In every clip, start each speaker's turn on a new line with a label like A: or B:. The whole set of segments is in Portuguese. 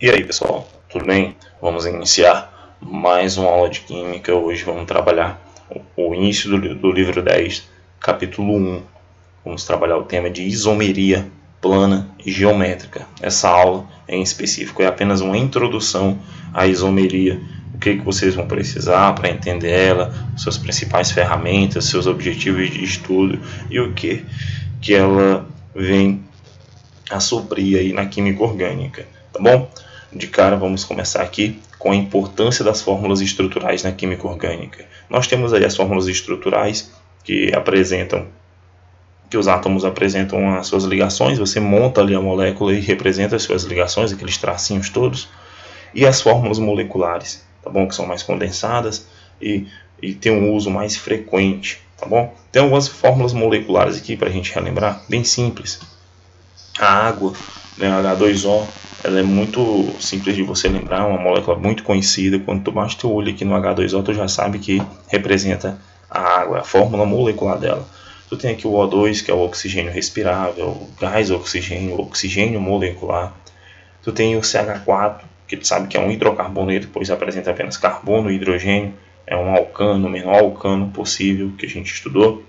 A: E aí pessoal, tudo bem? Vamos iniciar mais uma aula de Química. Hoje vamos trabalhar o início do livro 10, capítulo 1. Vamos trabalhar o tema de isomeria plana e geométrica. Essa aula em específico é apenas uma introdução à isomeria. O que vocês vão precisar para entender ela, suas principais ferramentas, seus objetivos de estudo e o que ela vem a suprir aí na química orgânica, tá bom? De cara, vamos começar aqui com a importância das fórmulas estruturais na química orgânica. Nós temos aí as fórmulas estruturais que os átomos apresentam as suas ligações. Você monta ali a molécula e representa as suas ligações, aqueles tracinhos todos. E as fórmulas moleculares, tá bom? Que são mais condensadas e tem um uso mais frequente, tá bom? Tem algumas fórmulas moleculares aqui para a gente relembrar, bem simples. A água, né, H2O, ela é muito simples de você lembrar, uma molécula muito conhecida. Quando tu bate teu olho aqui no H2O, tu já sabe que representa a água, a fórmula molecular dela. Tu tem aqui o O2, que é o oxigênio respirável, o gás oxigênio, o oxigênio molecular. Tu tem o CH4, que tu sabe que é um hidrocarboneto, pois apresenta apenas carbono e hidrogênio. É um alcano, o menor alcano possível que a gente estudou.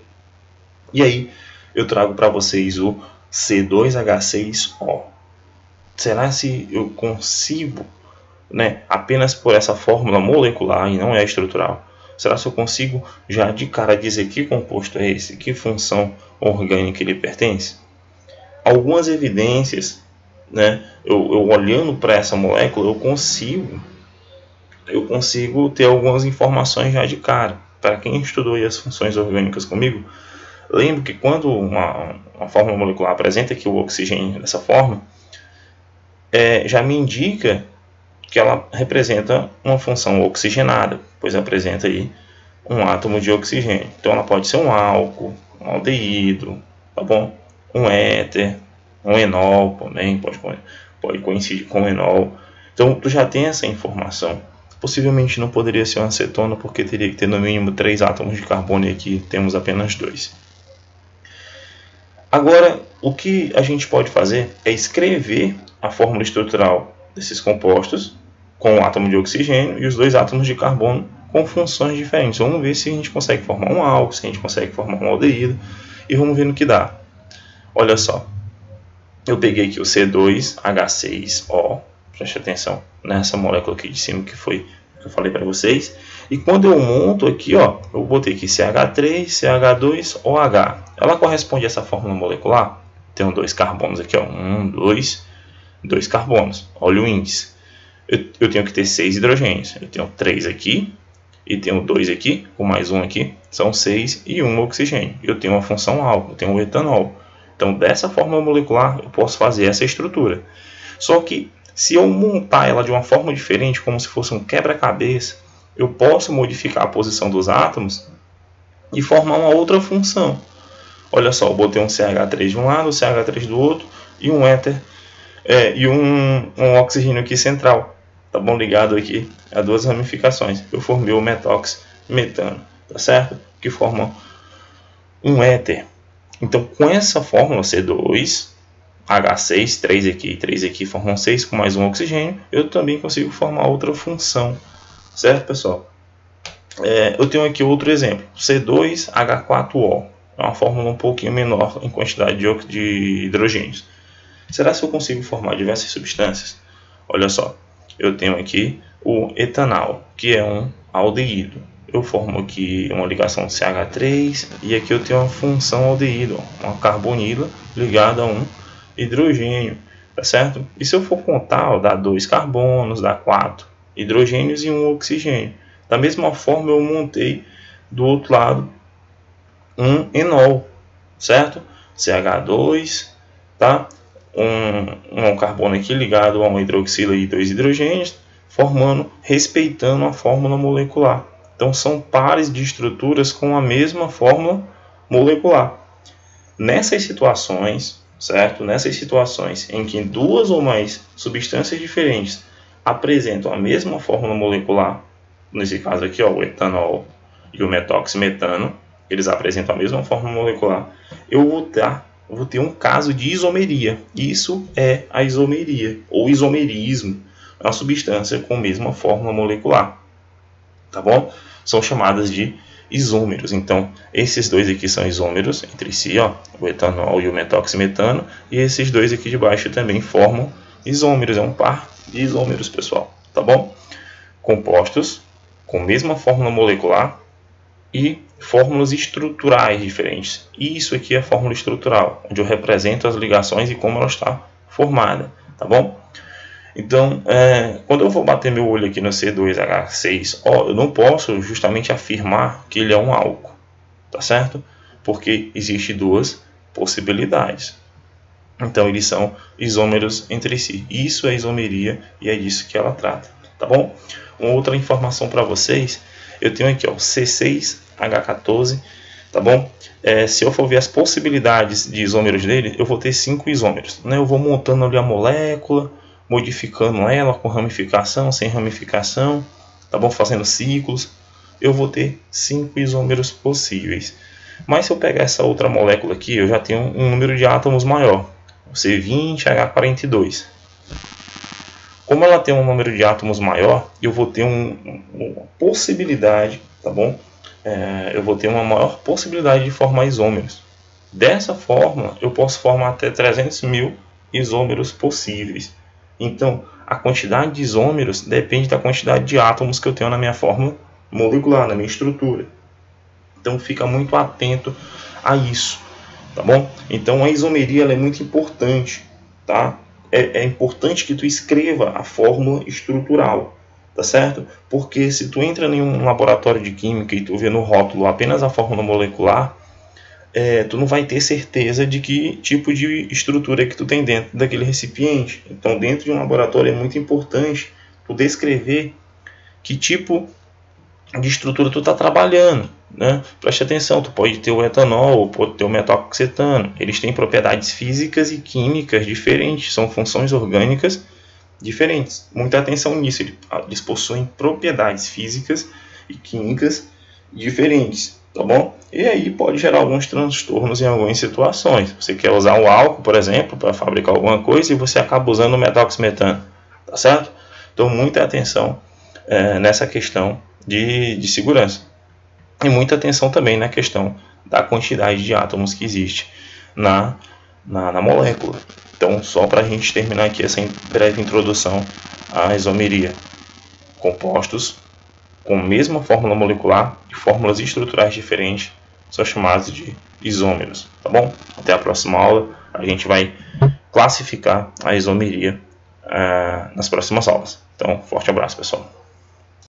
A: E aí eu trago para vocês o C2H6O. Será se eu consigo, né, apenas por essa fórmula molecular e não é estrutural, será se eu consigo já de cara dizer que composto é esse, que função orgânica ele pertence? Algumas evidências, né, eu olhando para essa molécula, eu consigo ter algumas informações já de cara. Para quem estudou as funções orgânicas comigo, lembro que quando uma fórmula molecular apresenta aqui o oxigênio dessa forma, já me indica que ela representa uma função oxigenada, pois apresenta aí um átomo de oxigênio. Então ela pode ser um álcool, um aldeído, tá bom? Um éter, um enol também, pode coincidir com enol. Então tu já tem essa informação. Possivelmente não poderia ser uma acetona, porque teria que ter no mínimo 3 átomos de carbono e aqui temos apenas 2. Agora, o que a gente pode fazer é escrever a fórmula estrutural desses compostos com o átomo de oxigênio e os 2 átomos de carbono com funções diferentes. Vamos ver se a gente consegue formar um álcool, se a gente consegue formar um aldeído e vamos ver no que dá. Olha só, eu peguei aqui o C2H6O, preste atenção nessa molécula aqui de cima que eu falei para vocês. E quando eu monto aqui, ó, eu botei aqui CH3, CH2OH. Ela corresponde a essa fórmula molecular? Tenho 2 carbonos aqui, ó, 2 carbonos. Olha o índice. Eu tenho que ter 6 hidrogênios. Eu tenho 3 aqui e tenho 2 aqui, com mais um aqui, são 6 e 1 oxigênio. Eu tenho uma função álcool, eu tenho o etanol. Então, dessa fórmula molecular, eu posso fazer essa estrutura. Só que, se eu montar ela de uma forma diferente, como se fosse um quebra-cabeça, eu posso modificar a posição dos átomos e formar uma outra função. Olha só, eu botei um CH3 de um lado, um CH3 do outro e um éter e um oxigênio aqui central. Tá bom? Ligado aqui a 2 ramificações. Eu formei o metox-metano, tá certo? Que formam um éter. Então, com essa fórmula C2, H6, 3 aqui e 3 aqui formam 6 com mais um oxigênio, eu também consigo formar outra função. Certo, pessoal? Eu tenho aqui outro exemplo, C2H4O. É uma fórmula um pouquinho menor em quantidade de hidrogênios. Será que eu consigo formar diversas substâncias? Olha só, eu tenho aqui o etanol, que é um aldeído. Eu formo aqui uma ligação CH3 e aqui eu tenho uma função aldeído, uma carbonila ligada a um hidrogênio, tá certo? E se eu for contar, dá 2 carbonos, dá 4 hidrogênios e 1 oxigênio. Da mesma forma, eu montei do outro lado um enol, certo? CH2, tá? Um carbono aqui ligado a um hidroxila e 2 hidrogênios, respeitando a fórmula molecular. Então, são pares de estruturas com a mesma fórmula molecular. Nessas situações, certo? Nessas situações em que 2 ou mais substâncias diferentes apresentam a mesma fórmula molecular, nesse caso aqui, ó, o etanol e o metox-metano, eles apresentam a mesma fórmula molecular, eu vou ter um caso de isomeria. Isso é a isomeria, ou isomerismo. uma substância com a mesma fórmula molecular, tá bom? São chamadas de isômeros. Então, esses dois aqui são isômeros entre si, ó, o etanol e o metoximetano, e esses dois aqui de baixo também formam isômeros, é um par de isômeros, pessoal, tá bom? Compostos com a mesma fórmula molecular e fórmulas estruturais diferentes. Isso aqui é a fórmula estrutural, onde eu represento as ligações e como ela está formada, tá bom? Então, quando eu vou bater meu olho aqui no C2H6, ó, eu não posso justamente afirmar que ele é um álcool, tá certo? Porque existe duas possibilidades. Então, eles são isômeros entre si. Isso é isomeria e é disso que ela trata, tá bom? Uma outra informação para vocês, eu tenho aqui ó, C6H14, tá bom? Se eu for ver as possibilidades de isômeros dele, eu vou ter 5 isômeros, né? Eu vou montando ali a molécula, modificando ela com ramificação, sem ramificação, tá bom? Fazendo ciclos, eu vou ter 5 isômeros possíveis. Mas se eu pegar essa outra molécula aqui, eu já tenho um número de átomos maior, o C20H42. Como ela tem um número de átomos maior, eu vou ter uma possibilidade, tá bom? Eu vou ter uma maior possibilidade de formar isômeros. Dessa forma, eu posso formar até 300 mil isômeros possíveis. Então, a quantidade de isômeros depende da quantidade de átomos que eu tenho na minha fórmula molecular, na minha estrutura. Então, fica muito atento a isso, tá bom? Então, a isomeria ela é muito importante, tá? É importante que tu escreva a fórmula estrutural, tá certo? Porque se tu entra em um laboratório de química e tu vê no rótulo apenas a fórmula molecular, tu não vai ter certeza de que tipo de estrutura que tu tem dentro daquele recipiente. Então, dentro de um laboratório é muito importante tu descrever que tipo de estrutura tu está trabalhando, né? Preste atenção, tu pode ter o etanol ou pode ter o metoxetano. Eles têm propriedades físicas e químicas diferentes, são funções orgânicas diferentes. Muita atenção nisso, eles possuem propriedades físicas e químicas diferentes, tá bom? E aí pode gerar alguns transtornos em algumas situações. Você quer usar o álcool, por exemplo, para fabricar alguma coisa e você acaba usando o metoximetano, tá certo? Então, muita atenção nessa questão de segurança. E muita atenção também na questão da quantidade de átomos que existe na molécula. Então, só para a gente terminar aqui essa breve introdução à isomeria. Compostos com a mesma fórmula molecular e fórmulas estruturais diferentes são chamados de isômeros, tá bom? Até a próxima aula, a gente vai classificar a isomeria nas próximas aulas. Então, forte abraço, pessoal.